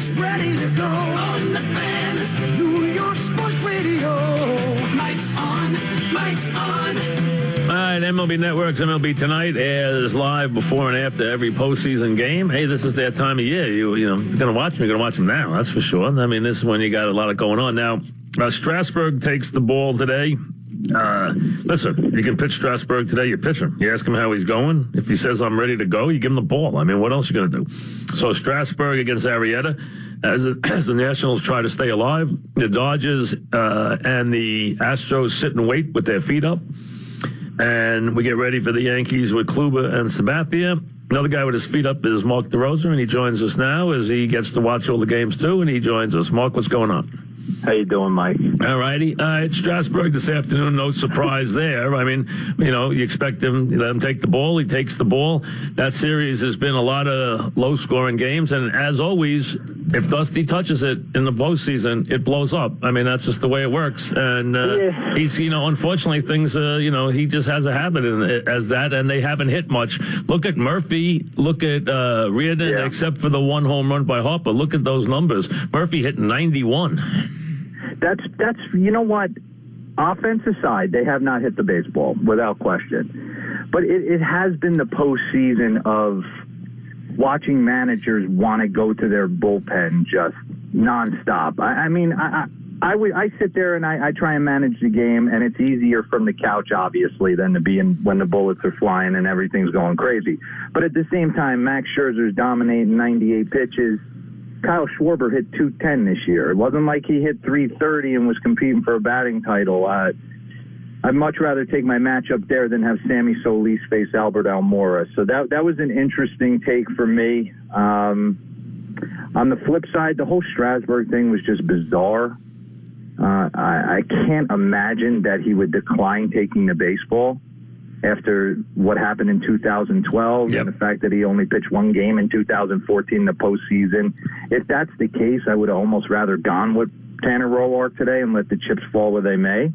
Mike's ready to go on the Fan, New York Sports Radio. Mike's on, Mike's on. All right, MLB Network's MLB Tonight is live before and after every postseason game. Hey, this is their time of year. You're going to watch them. You're going to watch them now, that's for sure. I mean, this is when you got a lot going on. Now, Strasburg takes the ball today. Listen, you can pitch Strasburg today, you pitch him. You ask him how he's going. If he says, I'm ready to go, you give him the ball. I mean, what else are you going to do? So Strasburg against Arrieta, as the Nationals try to stay alive. The Dodgers and the Astros sit and wait with their feet up. And we get ready for the Yankees with Kluber and Sabathia. Another guy with his feet up is Mark DeRosa, and he joins us now as he gets to watch all the games, too, and he joins us. Mark, what's going on? How you doing, Mike? All righty. It's Strasburg this afternoon. No surprise there. I mean, you expect him, you let him take the ball. He takes the ball. That series has been a lot of low-scoring games. And as always, if Dusty touches it in the postseason, it blows up. I mean, that's just the way it works. And he's, unfortunately, things, he just has a habit as that, and they haven't hit much. Look at Murphy. Look at Reardon, except for the one home run by Harper. Look at those numbers. Murphy hit 91. That's you know what? Offense aside, they have not hit the baseball, without question. But it has been the postseason of watching managers want to go to their bullpen just nonstop. I sit there and I try and manage the game, and it's easier from the couch, obviously, than to be in when the bullets are flying and everything's going crazy. But at the same time, Max Scherzer's dominating 98 pitches. Kyle Schwarber hit 210 this year. It wasn't like he hit 330 and was competing for a batting title. I'd much rather take my matchup there than have Sammy Solis face Albert Almora. So that was an interesting take for me. On the flip side, the whole Strasburg thing was just bizarre. I can't imagine that he would decline taking the baseball after what happened in 2012 and the fact that he only pitched one game in 2014, the postseason. If that's the case, I would have almost rather gone with Tanner Roark today and let the chips fall where they may.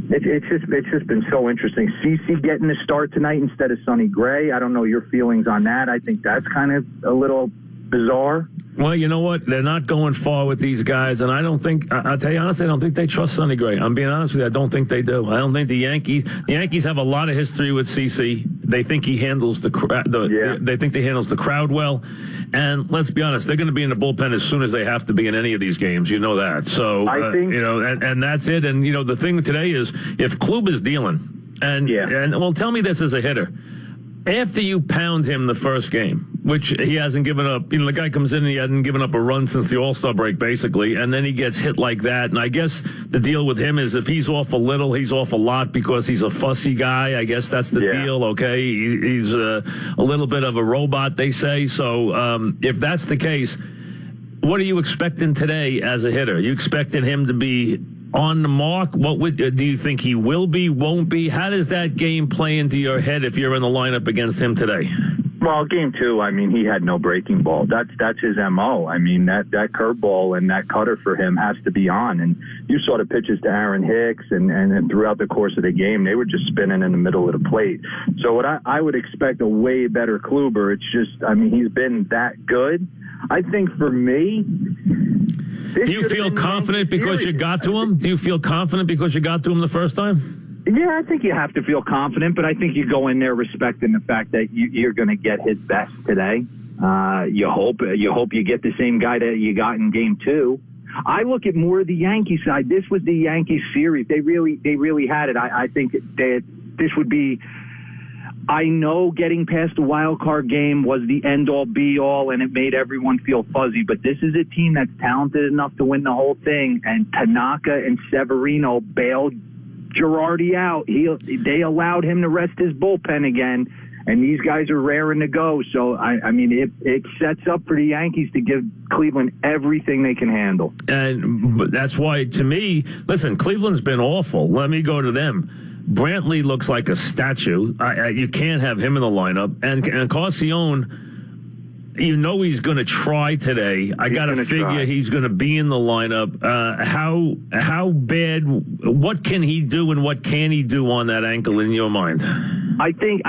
It's just been so interesting. CeCe getting the start tonight instead of Sonny Gray. I don't know your feelings on that. I think that's kind of a little bizarre. Well, you know what? They're not going far with these guys, and I'll tell you honestly, I don't think they trust Sonny Gray. I'm being honest with you. I don't think they do. I don't think the Yankees have a lot of history with CeCe. They think he handles they think he handles the crowd well. And let's be honest, they're going to be in the bullpen as soon as they have to be in any of these games. You know that. So, I think, and that's it. And, the thing today is if Kluber's dealing, and tell me this as a hitter. After you pound him the first game, which he hasn't given up, the guy comes in and he hasn't given up a run since the All-Star break, basically, and then he gets hit like that. And I guess the deal with him is if he's off a little, he's off a lot because he's a fussy guy. I guess that's the deal, okay? He's a little bit of a robot, they say. So if that's the case, what are you expecting today as a hitter? Are you expecting him to be on the mark? Do you think he will be, won't be? How does that game play into your head if you're in the lineup against him today? Well, game two, he had no breaking ball. That's his MO. That curveball and that cutter for him has to be on. And you saw the pitches to Aaron Hicks and throughout the course of the game, they were just spinning in the middle of the plate. So what I would expect a way better Kluber. It's just, he's been that good. I think for me, do you feel confident because you got to him? Do you feel confident because you got to him the first time? Yeah, I think you have to feel confident, but I think you go in there respecting the fact that you're going to get his best today. You hope you get the same guy that you got in game two. I look at more of the Yankee side. This was the Yankees series. They really had it. I think that this would be. I know getting past the wild card game was the end-all, be-all, and it made everyone feel fuzzy. But this is a team that's talented enough to win the whole thing. And Tanaka and Severino bailed Girardi out. They allowed him to rest his bullpen again. And these guys are raring to go. So, it sets up for the Yankees to give Cleveland everything they can handle. But that's why, to me, listen, Cleveland's been awful. Let me go to them. Brantley looks like a statue. You can't have him in the lineup. And Carcione, he's going to try today. I got to figure he's going to be in the lineup. How bad? What can he do and what can he do on that ankle in your mind? I think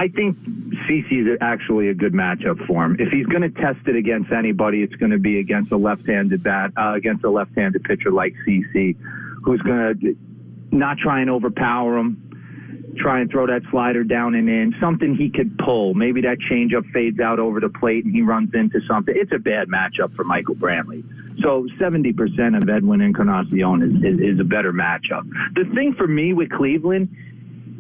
CeCe's actually a good matchup for him. If he's going to test it against anybody, it's going to be against a left-handed pitcher like CeCe, who's going to not try and overpower him, try and throw that slider down and in, something he could pull. Maybe that changeup fades out over the plate and he runs into something. It's a bad matchup for Michael Brantley. So 70% of Edwin Encarnacion is a better matchup. The thing for me with Cleveland,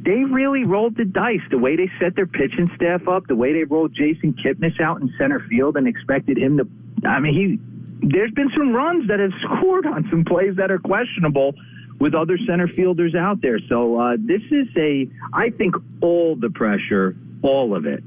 they really rolled the dice. The way they set their pitching staff up, the way they rolled Jason Kipnis out in center field and expected him to, there's been some runs that have scored on some plays that are questionable with other center fielders out there. So this is I think all the pressure, all of it,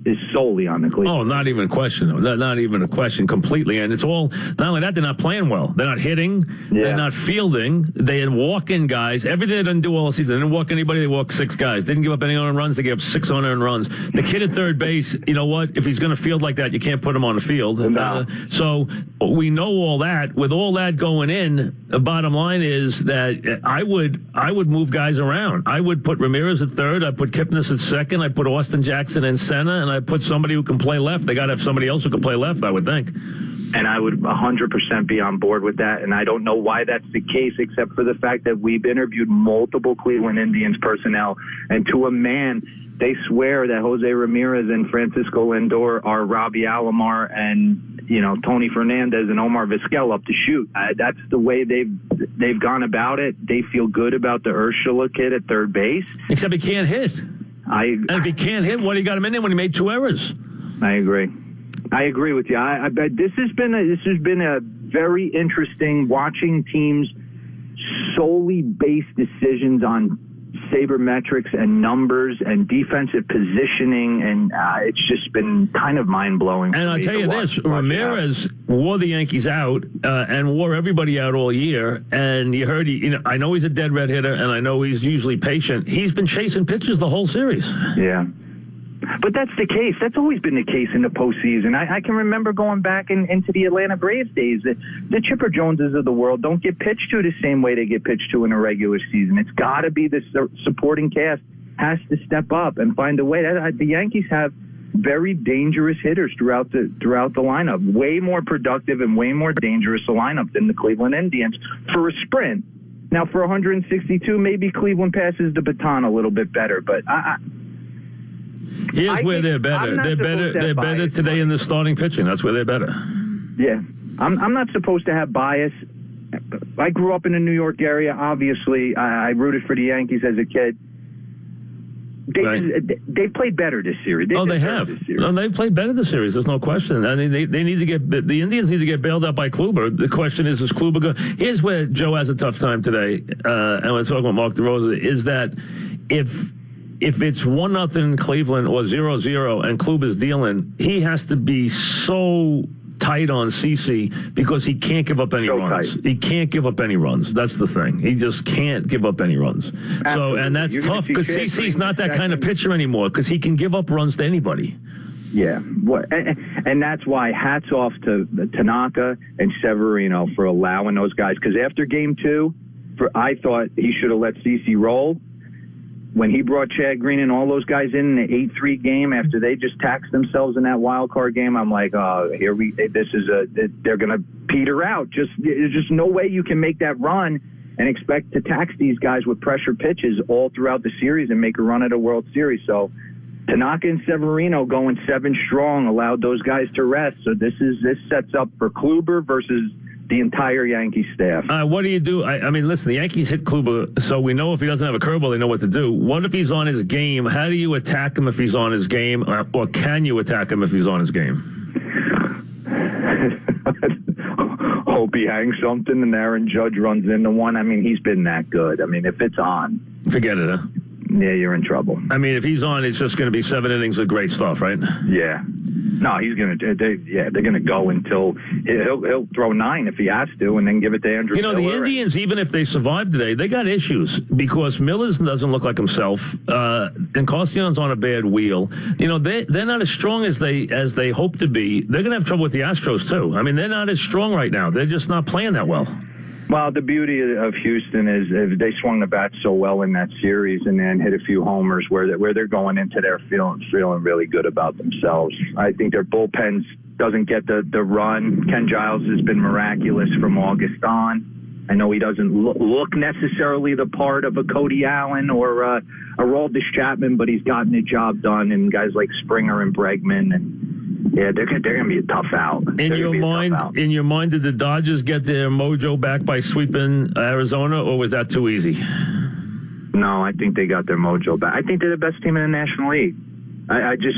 is solely on the Cleveland. Oh, not even a question. Not even a question completely. And it's all, not only that, they're not playing well. They're not hitting. Yeah. They're not fielding. They walk in guys. Everything they didn't do all season. They didn't walk anybody. They walked 6 guys. Didn't give up any unearned runs. They gave up 6 unearned runs. The kid at third base, you know what? If he's going to field like that, you can't put him on the field. No. So we know all that. With all that going in, the bottom line is that I would move guys around. I would put Ramirez at third. I'd put Kipnis at second. I'd put Austin Jackson in center. And I put somebody who can play left. They got to have somebody else who can play left, I would think. And I would 100% be on board with that. And I don't know why that's the case, except for the fact that we've interviewed multiple Cleveland Indians personnel. And to a man, they swear that Jose Ramirez and Francisco Lindor are Robbie Alomar and, Tony Fernandez and Omar Vizquel up to shoot. That's the way they've gone about it. They feel good about the Ursula kid at third base. Except he can't hit. And if he can't hit, what do you got him in there when he made 2 errors? I agree with you. I bet this has been a very interesting watching teams solely base decisions on sabermetrics and numbers and defensive positioning, and it's just been kind of mind-blowing. And I'll tell you this, Ramirez wore the Yankees out and wore everybody out all year, and you heard, I know he's a dead red hitter, and I know he's usually patient. He's been chasing pitches the whole series. Yeah. But that's the case. That's always been the case in the postseason. I can remember going back into the Atlanta Braves days. The Chipper Joneses of the world don't get pitched to the same way they get pitched to in a regular season. It's got to be the supporting cast has to step up and find a way. The Yankees have very dangerous hitters throughout the lineup. Way more productive and way more dangerous a lineup than the Cleveland Indians for a sprint. Now, for 162, maybe Cleveland passes the baton a little bit better, but here's where they're better. They're better today in the starting pitching. That's where they're better. Yeah. I'm not supposed to have bias. I grew up in the New York area. Obviously, I rooted for the Yankees as a kid. They played better this series. They have. No, they've played better this series. There's no question. I mean, they need to get the Indians need to get bailed out by Kluber. The question is Kluber good? Here's where Joe has a tough time today, and we're talking about Mark DeRosa, is that if it's 1-0 Cleveland or 0-0 and Kluber's dealing, he has to be so tight on CeCe because he can't give up any runs. He can't give up any runs. That's the thing. He just can't give up any runs. Absolutely. So, and that's tough because CeCe's not that kind of pitcher anymore because he can give up runs to anybody. Yeah, and that's why hats off to Tanaka and Severino for allowing those guys. Because after Game 2, I thought he should have let CeCe roll. When he brought Chad Green and all those guys in the 8-3 game after they just taxed themselves in that wild card game, I'm like, they're going to peter out. There's just no way you can make that run and expect to tax these guys with pressure pitches all throughout the series and make a run at a World Series. So Tanaka and Severino going 7 strong allowed those guys to rest. So this sets up for Kluber versus the entire Yankee staff. What do you do? I mean, listen, the Yankees hit Kluber, so we know if he doesn't have a curveball, they know what to do. What if he's on his game? How do you attack him if he's on his game, or can you attack him if he's on his game? Hope he hangs something and Aaron Judge runs into one. I mean, he's been that good. I mean, if it's on, forget it, huh? Yeah, you're in trouble. I mean, if he's on, it's just going to be 7 innings of great stuff, right? Yeah. No, he's going to. They're going to go until he'll throw 9 if he has to, and then give it to Andrew. You know, Miller. The Indians, even if they survive today, they got issues because Millers doesn't look like himself, and Costion's on a bad wheel. You know, they're not as strong as they hope to be. They're going to have trouble with the Astros too. I mean, they're not as strong right now. They're just not playing that well. Well, the beauty of Houston is they swung the bat so well in that series and then hit a few homers where they're going into there feeling really good about themselves. I think their bullpen doesn't get the run. Ken Giles has been miraculous from August on. I know he doesn't look necessarily the part of a Cody Allen or a Aroldis Chapman, but he's gotten the job done. And guys like Springer and Bregman, and yeah, they're going to be a tough out. In your mind, did the Dodgers get their mojo back by sweeping Arizona, or was that too easy? No, I think they got their mojo back. I think they're the best team in the National League. I just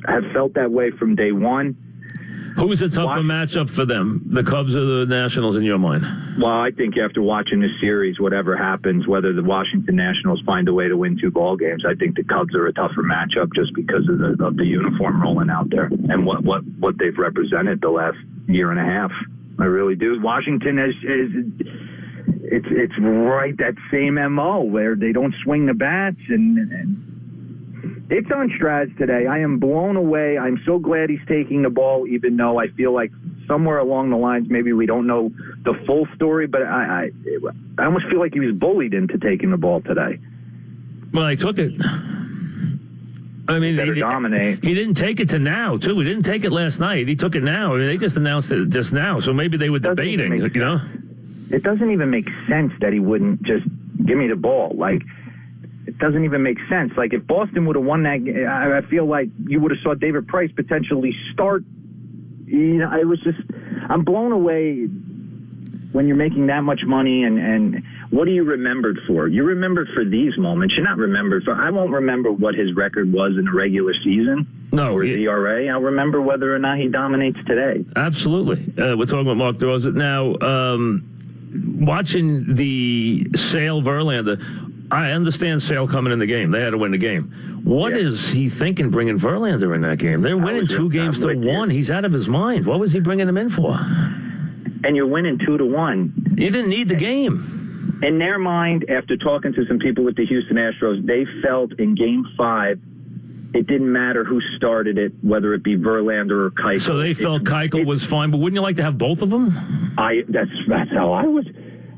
have felt that way from day one. Who's a tougher matchup for them, the Cubs or the Nationals, in your mind? Well, I think after watching this series, whatever happens, whether the Washington Nationals find a way to win 2 ball games, I think the Cubs are a tougher matchup just because of the uniform rolling out there and what they've represented the last year and a half. I really do. Washington it's right that same MO where they don't swing the bats and it's on Straz today. I am blown away. I'm so glad he's taking the ball, even though I feel like somewhere along the lines, maybe we don't know the full story, but I almost feel like he was bullied into taking the ball today. Well, he took it. I mean, he didn't take it to now, too. He didn't take it last night. He took it now. I mean, they just announced it just now, so maybe they were debating, you know? It doesn't even make sense that he wouldn't just give me the ball. Like, it doesn't even make sense. Like, if Boston would have won that game, I feel like you would have saw David Price potentially start. You know, it was just, I'm blown away when you're making that much money. And what are you remembered for? You're remembered for these moments. You're not remembered for, I won't remember what his record was in the regular season. No. Or his ERA. I'll remember whether or not he dominates today. Absolutely. We're talking about Mark DeRosa. Now, watching the Sale Verlander, I understand Sale coming in the game. They had to win the game. What is he thinking bringing Verlander in that game? They're winning 2 games to 1. He's out of his mind. What was he bringing him in for? And you're winning 2-1. You didn't need the game. In their mind, after talking to some people with the Houston Astros, they felt in Game 5, it didn't matter who started it, whether it be Verlander or Keuchel. So they felt Keuchel was fine, but wouldn't you like to have both of them? That's how I was.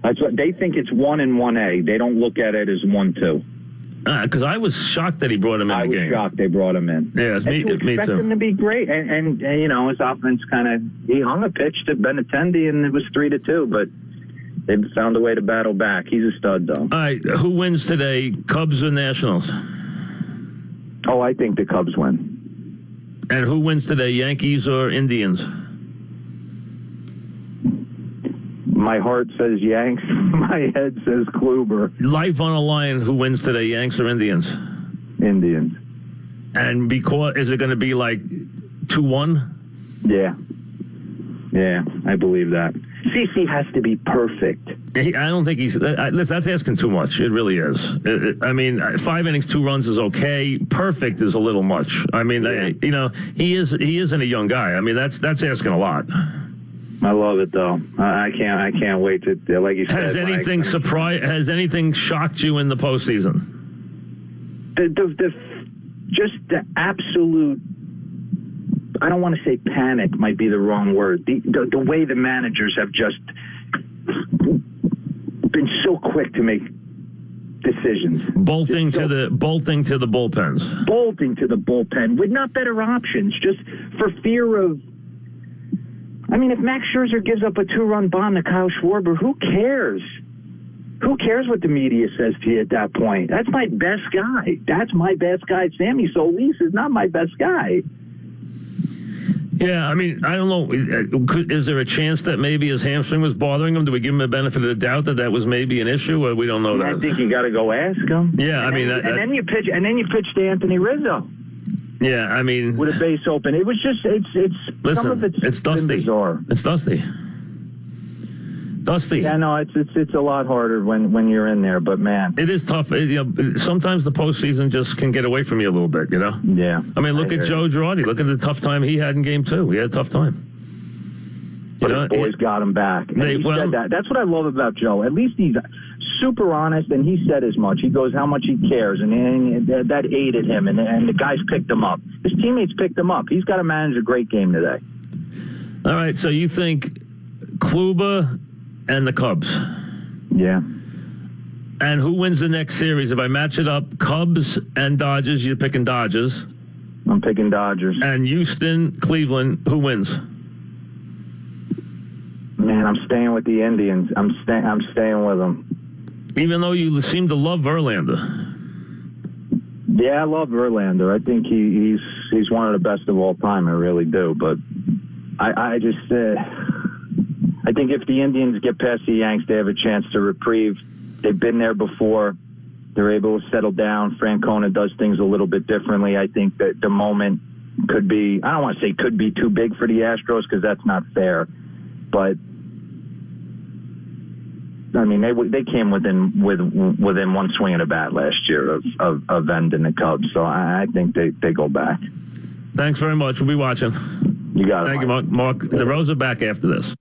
That's what they think. It's 1 and 1A. They don't look at it as 1-2. Because I was shocked that he brought him in the game. I was shocked they brought him in. Yeah, me too. Expect him to be great, and you know, his offense he hung a pitch to Benintendi, and it was 3-2. But they've found a way to battle back. He's a stud, though. All right, who wins today, Cubs or Nationals? Oh, I think the Cubs win. And who wins today, Yankees or Indians? My heart says Yanks. My head says Kluber. Life on a line, who wins today, Yanks or Indians? Indians. And is it going to be like 2-1? Yeah. Yeah, I believe that. CC has to be perfect. I don't think that's asking too much. It really is. I mean, 5 innings, 2 runs is okay. Perfect is a little much. I mean, you know, he isn't a young guy. I mean, that's asking a lot. I love it, though. I can't wait to, like you said. Has anything shocked you in the postseason? Just the absolute, I don't want to say panic might be the wrong word. The way the managers have just been so quick to make decisions. Bolting to the bullpens. Bolting to the bullpen with not better options, just for fear of. I mean, if Max Scherzer gives up a 2-run bomb to Kyle Schwarber, who cares? Who cares what the media says to you at that point? That's my best guy. That's my best guy. Sammy Solis is not my best guy. Yeah, I mean, I don't know. Is there a chance that maybe his hamstring was bothering him? Do we give him a benefit of the doubt that was maybe an issue? Or we don't know that. I think you got to go ask him. Yeah, and then you pitch to Anthony Rizzo. Yeah, I mean, with a base open, it was just listen, some of it's dusty. Bizarre. It's dusty. Yeah, no, it's a lot harder when you're in there, but man, it is tough. You know, sometimes the postseason just can get away from you a little bit. You know. Yeah. I mean, look at Joe Girardi. Look at the tough time he had in Game 2. He had a tough time. But his boys got him back. And he said that. That's what I love about Joe. At least he's super honest, and he said as much. He goes how much he cares, and that aided him, and the guys picked him up. His teammates picked him up. He's got to manage a great game today. All right, so you think Kluber and the Cubs. Yeah. And who wins the next series? If I match it up, Cubs and Dodgers, you're picking Dodgers. I'm picking Dodgers. And Houston, Cleveland, who wins? Man, I'm staying with the Indians. I'm staying with them. Even though you seem to love Verlander. Yeah, I love Verlander. I think he's one of the best of all time. I really do. But I just I think if the Indians get past the Yanks, they have a chance to reprieve. They've been there before. They're able to settle down. Francona does things a little bit differently. I think that the moment could be, I don't want to say could be too big for the Astros because that's not fair. But, I mean, they came within one swing of the bat last year of ending the Cubs. So I think they go back. Thanks very much. We'll be watching. You got it. Thank you, Mark. Mark DeRosa back after this.